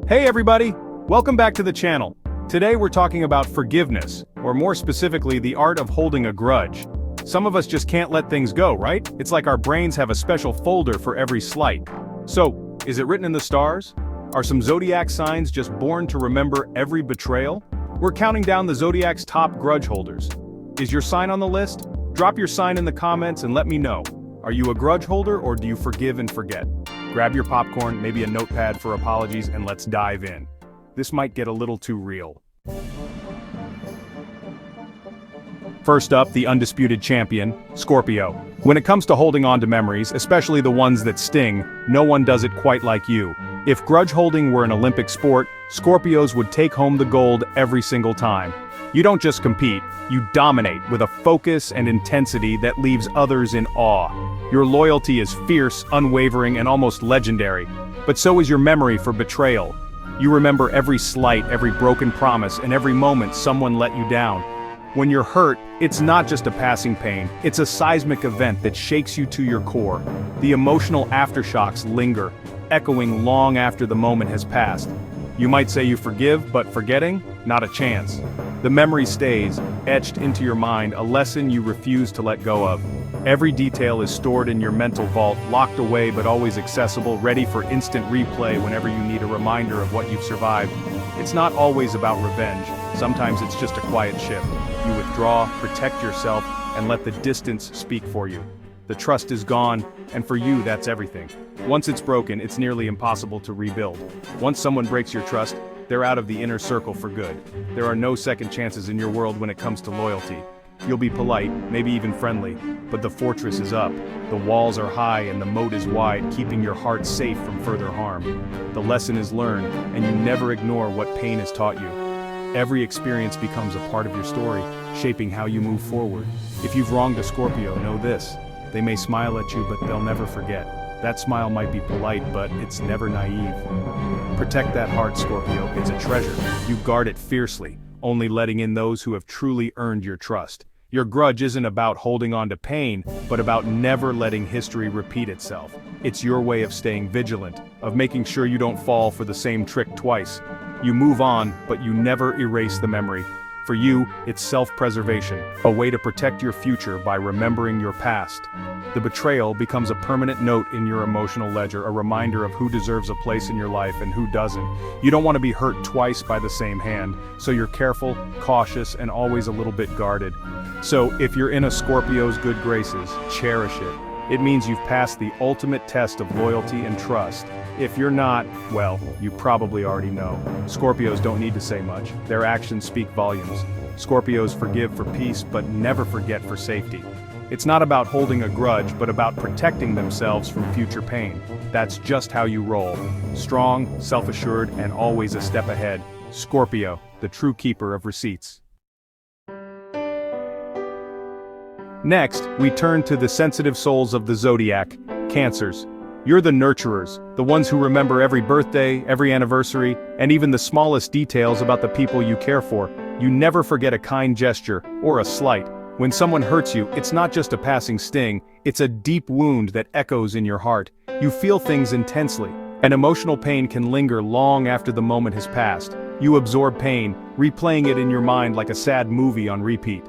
Hey everybody! Welcome back to the channel. Today we're talking about forgiveness, or more specifically the art of holding a grudge. Some of us just can't let things go, right? It's like our brains have a special folder for every slight. So, is it written in the stars? Are some Zodiac signs just born to remember every betrayal? We're counting down the Zodiac's top grudge holders. Is your sign on the list? Drop your sign in the comments and let me know. Are you a grudge holder or do you forgive and forget? Grab your popcorn, maybe a notepad for apologies, and let's dive in. This might get a little too real. First up, the undisputed champion, Scorpio. When it comes to holding on to memories, especially the ones that sting, no one does it quite like you. If grudge holding were an Olympic sport, Scorpios would take home the gold every single time. You don't just compete, you dominate with a focus and intensity that leaves others in awe. Your loyalty is fierce, unwavering, and almost legendary. But so is your memory for betrayal. You remember every slight, every broken promise, and every moment someone let you down. When you're hurt, it's not just a passing pain, it's a seismic event that shakes you to your core. The emotional aftershocks linger, echoing long after the moment has passed. You might say you forgive, but forgetting? Not a chance. The memory stays, etched into your mind, a lesson you refuse to let go of. Every detail is stored in your mental vault, locked away but always accessible, ready for instant replay whenever you need a reminder of what you've survived. It's not always about revenge, sometimes it's just a quiet shift. You withdraw, protect yourself, and let the distance speak for you. The trust is gone, and for you that's everything. Once it's broken, it's nearly impossible to rebuild. Once someone breaks your trust, they're out of the inner circle for good. There are no second chances in your world when it comes to loyalty. You'll be polite, maybe even friendly, but the fortress is up. The walls are high and the moat is wide, keeping your heart safe from further harm. The lesson is learned, and you never ignore what pain has taught you. Every experience becomes a part of your story, shaping how you move forward. If you've wronged a Scorpio, know this. They may smile at you, but they'll never forget. That smile might be polite, but it's never naive. Protect that heart, Scorpio. It's a treasure. You guard it fiercely, only letting in those who have truly earned your trust. Your grudge isn't about holding on to pain, but about never letting history repeat itself. It's your way of staying vigilant, of making sure you don't fall for the same trick twice. You move on, but you never erase the memory. For you, it's self-preservation, a way to protect your future by remembering your past. The betrayal becomes a permanent note in your emotional ledger, a reminder of who deserves a place in your life and who doesn't. You don't want to be hurt twice by the same hand, so you're careful, cautious, and always a little bit guarded. So, if you're in a Scorpio's good graces, cherish it. It means you've passed the ultimate test of loyalty and trust. If you're not, well, you probably already know. Scorpios don't need to say much. Their actions speak volumes. Scorpios forgive for peace, but never forget for safety. It's not about holding a grudge, but about protecting themselves from future pain. That's just how you roll. Strong, self-assured, and always a step ahead. Scorpio, the true keeper of receipts. Next, we turn to the sensitive souls of the Zodiac, Cancers. You're the nurturers, the ones who remember every birthday, every anniversary, and even the smallest details about the people you care for. You never forget a kind gesture, or a slight. When someone hurts you, it's not just a passing sting, it's a deep wound that echoes in your heart. You feel things intensely, and emotional pain can linger long after the moment has passed. You absorb pain, replaying it in your mind like a sad movie on repeat.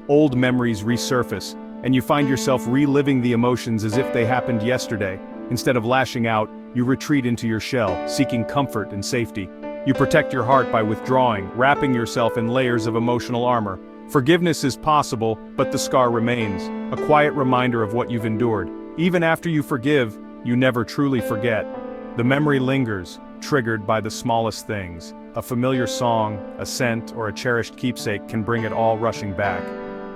Old memories resurface, and you find yourself reliving the emotions as if they happened yesterday. Instead of lashing out, you retreat into your shell, seeking comfort and safety. You protect your heart by withdrawing, wrapping yourself in layers of emotional armor. Forgiveness is possible, but the scar remains, a quiet reminder of what you've endured. Even after you forgive, you never truly forget. The memory lingers, triggered by the smallest things. A familiar song, a scent, or a cherished keepsake can bring it all rushing back.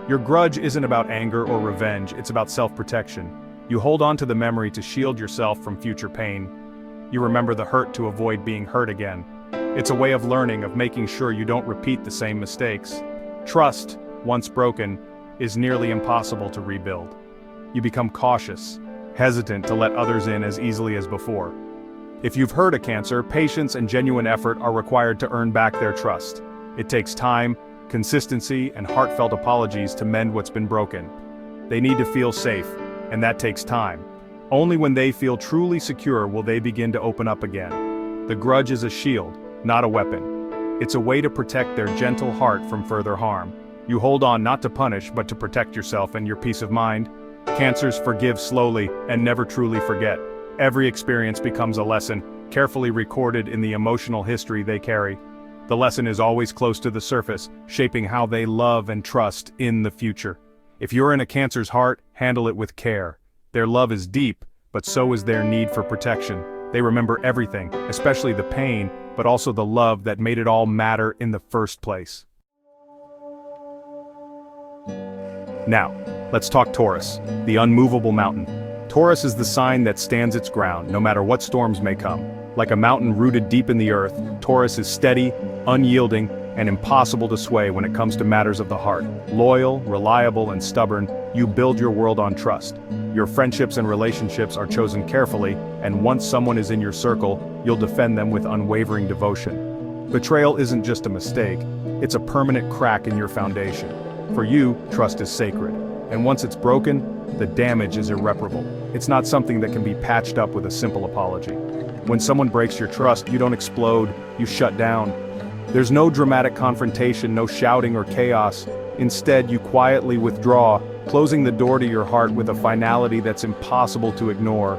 Your grudge isn't about anger or revenge, it's about self-protection. You hold on to the memory to shield yourself from future pain. You remember the hurt to avoid being hurt again. It's a way of learning, of making sure you don't repeat the same mistakes. Trust, once broken, is nearly impossible to rebuild. You become cautious, hesitant to let others in as easily as before. If you've hurt a Cancer, patience and genuine effort are required to earn back their trust. It takes time, consistency, and heartfelt apologies to mend what's been broken. They need to feel safe, and that takes time. Only when they feel truly secure will they begin to open up again. The grudge is a shield, not a weapon. It's a way to protect their gentle heart from further harm. You hold on not to punish but to protect yourself and your peace of mind. Cancers forgive slowly and never truly forget. Every experience becomes a lesson, carefully recorded in the emotional history they carry. The lesson is always close to the surface, shaping how they love and trust in the future. If you're in a Cancer's heart, handle it with care. Their love is deep, but so is their need for protection. They remember everything, especially the pain, but also the love that made it all matter in the first place. Now, let's talk Taurus, the unmovable mountain. Taurus is the sign that stands its ground, no matter what storms may come. Like a mountain rooted deep in the earth, Taurus is steady, unyielding, and impossible to sway when it comes to matters of the heart. Loyal, reliable, and stubborn, you build your world on trust. Your friendships and relationships are chosen carefully, and once someone is in your circle, you'll defend them with unwavering devotion. Betrayal isn't just a mistake, it's a permanent crack in your foundation. For you, trust is sacred, and once it's broken, the damage is irreparable. It's not something that can be patched up with a simple apology. When someone breaks your trust, you don't explode, you shut down. There's no dramatic confrontation, no shouting or chaos. Instead, you quietly withdraw, closing the door to your heart with a finality that's impossible to ignore.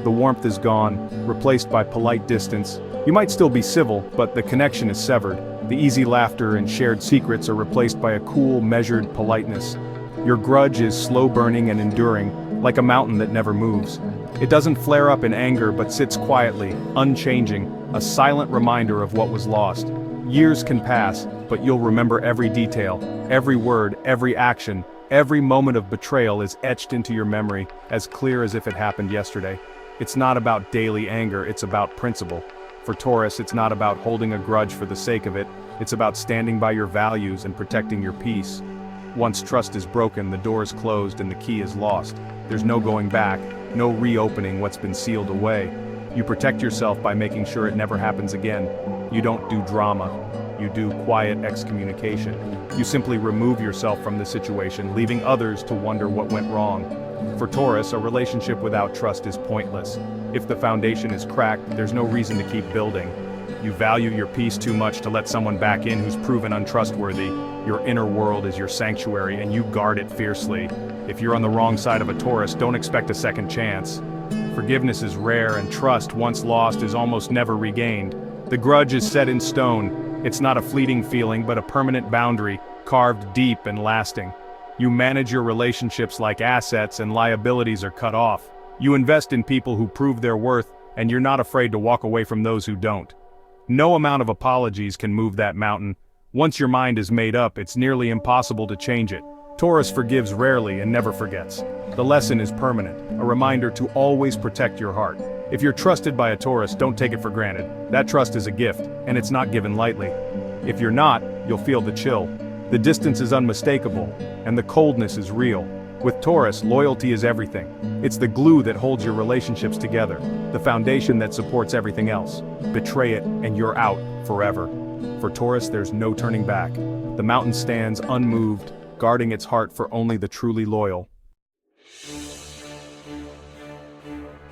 The warmth is gone, replaced by polite distance. You might still be civil, but the connection is severed. The easy laughter and shared secrets are replaced by a cool, measured politeness. Your grudge is slow-burning and enduring, like a mountain that never moves. It doesn't flare up in anger but sits quietly, unchanging, a silent reminder of what was lost. Years can pass, but you'll remember every detail, every word, every action, every moment of betrayal is etched into your memory, as clear as if it happened yesterday. It's not about daily anger, it's about principle. For Taurus, it's not about holding a grudge for the sake of it, it's about standing by your values and protecting your peace. Once trust is broken, the door is closed and the key is lost. There's no going back, no reopening what's been sealed away. You protect yourself by making sure it never happens again. You don't do drama. You do quiet excommunication. You simply remove yourself from the situation, leaving others to wonder what went wrong. For Taurus, a relationship without trust is pointless. If the foundation is cracked, there's no reason to keep building. You value your peace too much to let someone back in who's proven untrustworthy. Your inner world is your sanctuary and you guard it fiercely. If you're on the wrong side of a Taurus, don't expect a second chance. Forgiveness is rare and trust, once lost, is almost never regained. The grudge is set in stone. It's not a fleeting feeling but a permanent boundary, carved deep and lasting. You manage your relationships like assets and liabilities are cut off. You invest in people who prove their worth, and you're not afraid to walk away from those who don't. No amount of apologies can move that mountain. Once your mind is made up, it's nearly impossible to change it. Taurus forgives rarely and never forgets. The lesson is permanent, a reminder to always protect your heart. If you're trusted by a Taurus, don't take it for granted. That trust is a gift, and it's not given lightly. If you're not, you'll feel the chill. The distance is unmistakable, and the coldness is real. With Taurus, loyalty is everything. It's the glue that holds your relationships together, the foundation that supports everything else. Betray it, and you're out forever. For Taurus, there's no turning back. The mountain stands unmoved, guarding its heart for only the truly loyal.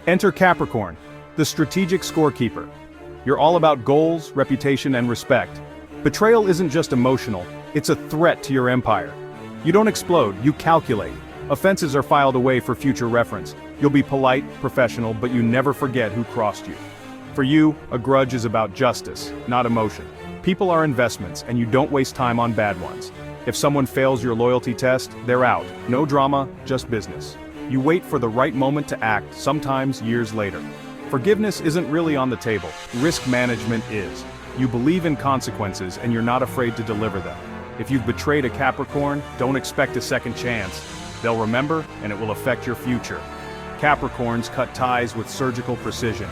Enter Capricorn, the strategic scorekeeper. You're all about goals, reputation, and respect. Betrayal isn't just emotional, it's a threat to your empire. You don't explode, you calculate. Offenses are filed away for future reference. You'll be polite, professional, but you never forget who crossed you. For you, a grudge is about justice, not emotion. People are investments, and you don't waste time on bad ones. If someone fails your loyalty test, they're out. No drama, just business. You wait for the right moment to act, sometimes years later. Forgiveness isn't really on the table. Risk management is. You believe in consequences, and you're not afraid to deliver them. If you've betrayed a Capricorn, don't expect a second chance. They'll remember, and it will affect your future. Capricorns cut ties with surgical precision.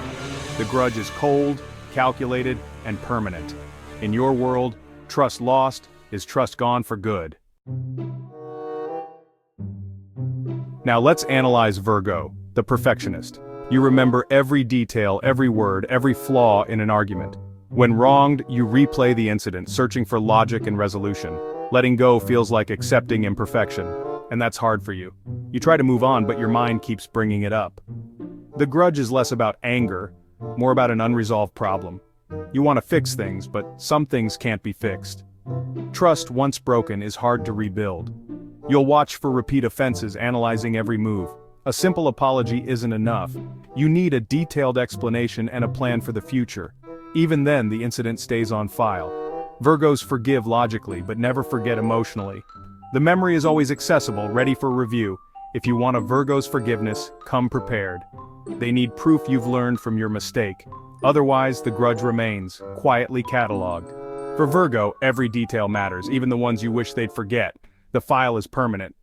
The grudge is cold, calculated, and permanent. In your world, trust lost is trust gone for good. Now let's analyze Virgo, the perfectionist. You remember every detail, every word, every flaw in an argument. When wronged, you replay the incident, searching for logic and resolution. Letting go feels like accepting imperfection, and that's hard for you. You try to move on, but your mind keeps bringing it up. The grudge is less about anger, more about an unresolved problem. You want to fix things, but some things can't be fixed. Trust, once broken, is hard to rebuild. You'll watch for repeat offenses, analyzing every move. A simple apology isn't enough. You need a detailed explanation and a plan for the future. Even then, the incident stays on file. Virgos forgive logically, but never forget emotionally. The memory is always accessible, ready for review. If you want a Virgo's forgiveness, come prepared. They need proof you've learned from your mistake. Otherwise, the grudge remains, quietly catalogued. For Virgo, every detail matters, even the ones you wish they'd forget. The file is permanent.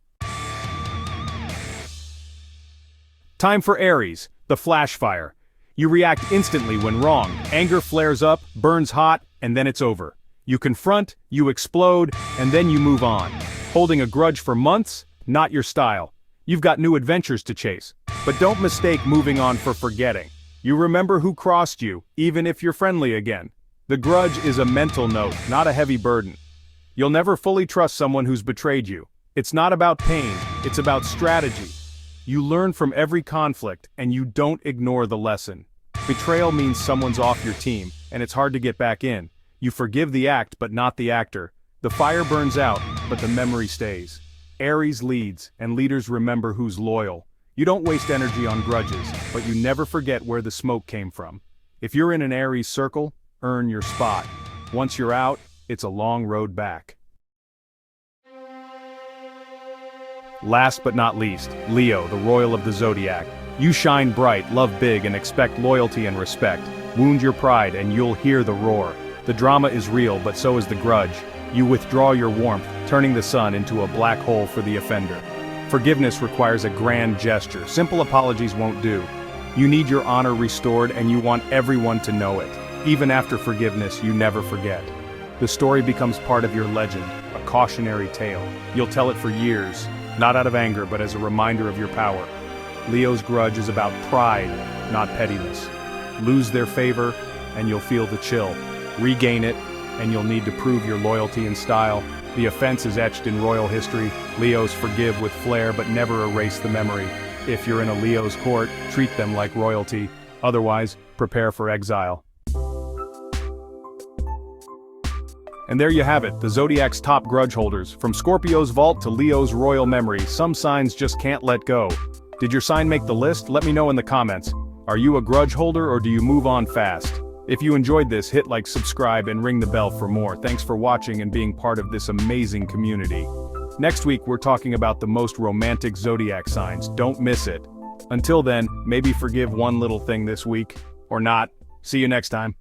Time for Aries, the flash fire. You react instantly when wrong. Anger flares up, burns hot, and then it's over. You confront, you explode, and then you move on. Holding a grudge for months? Not your style. You've got new adventures to chase. But don't mistake moving on for forgetting. You remember who crossed you, even if you're friendly again. The grudge is a mental note, not a heavy burden. You'll never fully trust someone who's betrayed you. It's not about pain, it's about strategy. You learn from every conflict, and you don't ignore the lesson. Betrayal means someone's off your team, and it's hard to get back in. You forgive the act, but not the actor. The fire burns out, but the memory stays. Aries leads, and leaders remember who's loyal. You don't waste energy on grudges, but you never forget where the smoke came from. If you're in an Aries circle, earn your spot. Once you're out, it's a long road back. Last but not least, Leo, the royal of the Zodiac. You shine bright, love big, and expect loyalty and respect. Wound your pride, and you'll hear the roar. The drama is real, but so is the grudge. You withdraw your warmth, turning the sun into a black hole for the offender. Forgiveness requires a grand gesture. Simple apologies won't do. You need your honor restored, and you want everyone to know it. Even after forgiveness, you never forget. The story becomes part of your legend, a cautionary tale. You'll tell it for years, not out of anger, but as a reminder of your power. Leo's grudge is about pride, not pettiness. Lose their favor, and you'll feel the chill. Regain it, and you'll need to prove your loyalty and style. The offense is etched in royal history. Leos forgive with flair, but never erase the memory. If you're in a Leo's court, treat them like royalty. Otherwise, prepare for exile. And there you have it, the Zodiac's top grudge holders. From Scorpio's vault to Leo's royal memory, some signs just can't let go. Did your sign make the list? Let me know in the comments. Are you a grudge holder, or do you move on fast? If you enjoyed this, hit like, subscribe, and ring the bell for more. Thanks for watching and being part of this amazing community. Next week, we're talking about the most romantic Zodiac signs. Don't miss it. Until then, maybe forgive one little thing this week. Or not. See you next time.